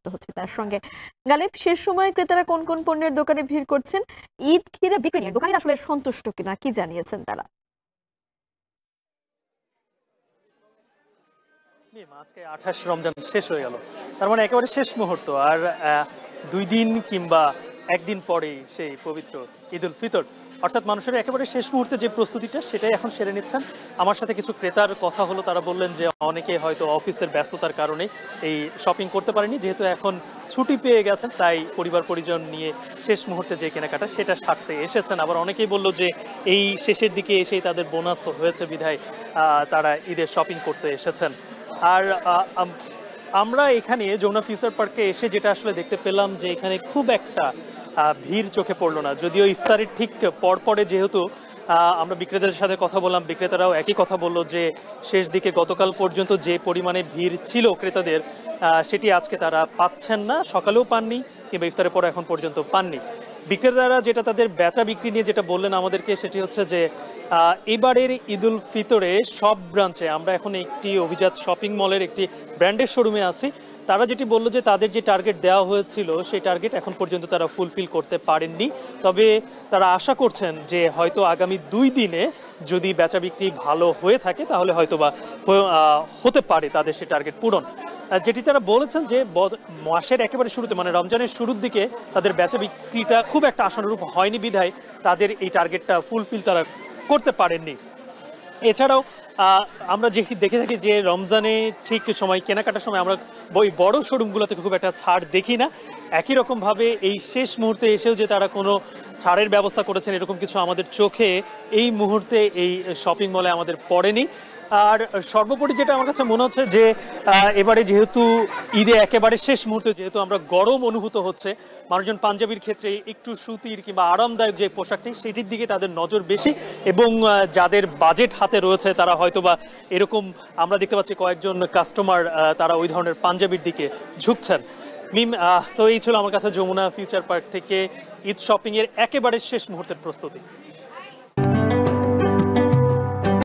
যুক্ত হচ্ছে তার সঙ্গে। গালিব, শেষ সময়ে ক্রেতারা কোন কোন পণ্যের দোকানে ভিড় করছেন, ঈদ ঘিরে বিক্রি নিয়ে দোকানিরা আসলে সন্তুষ্ট কিনা, কি জানিয়েছেন তারা? আজকে 28 রমজান শেষ হয়ে গেল, তার মানে একেবারে শেষ মুহূর্ত। আর 2 দিন কিংবা একদিন পরেই সেই পবিত্র ঈদ উল ফিতর, অর্থাৎ মানুষের একেবারে শেষ মুহূর্তে যে প্রস্তুতিটা সেটাই এখন সেরে নিচ্ছেন। আমার সাথে কিছু ক্রেতার কথা হলো, তারা বললেন যে অনেকে হয়তো অফিসের ব্যস্ততার কারণে এই শপিং করতে পারেনি, যেহেতু এখন ছুটি পেয়ে গেছেন তাই পরিবার পরিজন নিয়ে শেষ মুহূর্তে যে কেনাকাটা সেটা সারতে এসেছেন। আবার অনেকেই বলল যে এই শেষের দিকে এসেই তাদের বোনাস হয়েছে বিধায় তারা ঈদের শপিং করতে এসেছেন। আর আমরা এখানে যমুনা ফিউচার পার্কে এসে যেটা আসলে দেখতে পেলাম যে এখানে খুব একটা ভিড় চোখে পড়লো না, যদিও ইফতারের ঠিক পরপরে যেহেতু আমরা বিক্রেতাদের সাথে কথা বললাম, বিক্রেতারাও একই কথা বললো যে শেষ দিকে গতকাল পর্যন্ত যে পরিমাণে ভিড় ছিল ক্রেতাদের সেটি আজকে তারা পাচ্ছেন না, সকালেও পাননি কিংবা ইফতারের পর এখন পর্যন্ত পাননি। বিক্রেতারা যেটা তাদের বেচা বিক্রি নিয়ে যেটা বললেন আমাদেরকে, সেটি হচ্ছে যে এবারের ঈদ উল ফিতরে সব ব্রাঞ্চে, আমরা এখন একটি অভিজাত শপিং মলের একটি ব্র্যান্ডের শোরুমে আছি, তারা যেটি বললো যে তাদের যে টার্গেট দেওয়া হয়েছিল সেই টার্গেট এখন পর্যন্ত তারা ফুলফিল করতে পারেননি। তবে তারা আশা করছেন যে হয়তো আগামী 2 দিনে যদি বেচা বিক্রি ভালো হয়ে থাকে তাহলে হয়তো বা হতে পারে তাদের সেই টার্গেট পূরণ। যেটি তারা বলেছেন যে মাসের একেবারে শুরুতে মানে রমজানের শুরুর দিকে তাদের বেচা বিক্রিটা খুব একটা আশানুরূপ হয়নি বিধায় তাদের এই টার্গেটটা ফুলফিল তারা করতে পারেননি। এছাড়াও আমরা যে দেখে থাকি যে রমজানে ঠিক সময় কেনাকাটার সময় আমরা ওই বড় শোরুমগুলোতে খুব একটা ছাড় দেখি না, একই রকমভাবে এই শেষ মুহূর্তে এসেও যে তারা কোনো ছাড়ের ব্যবস্থা করেছেন এরকম কিছু আমাদের চোখে এই মুহূর্তে এই শপিং মলে আমাদের পড়েনি। আর সর্বোপরি যেটা আমার কাছে মনে হচ্ছে যে এবারে যেহেতু ঈদে একেবারে শেষ মুহূর্তে যেহেতু আমরা গরম অনুভূত হচ্ছে, মানুষজন পাঞ্জাবির ক্ষেত্রে একটু সুতির কিংবা আরামদায়ক যে পোশাকটি সেটির দিকে তাদের নজর বেশি, এবং যাদের বাজেট হাতে রয়েছে তারা হয়তোবা এরকম, আমরা দেখতে পাচ্ছি কয়েকজন কাস্টমার তারা ওই ধরনের পাঞ্জাবির দিকে ঝুঁকছেন। মিম, তো এই ছিল আমার কাছে যমুনা ফিউচার পার্ক থেকে ঈদ শপিং এর একেবারে শেষ মুহূর্তের প্রস্তুতি।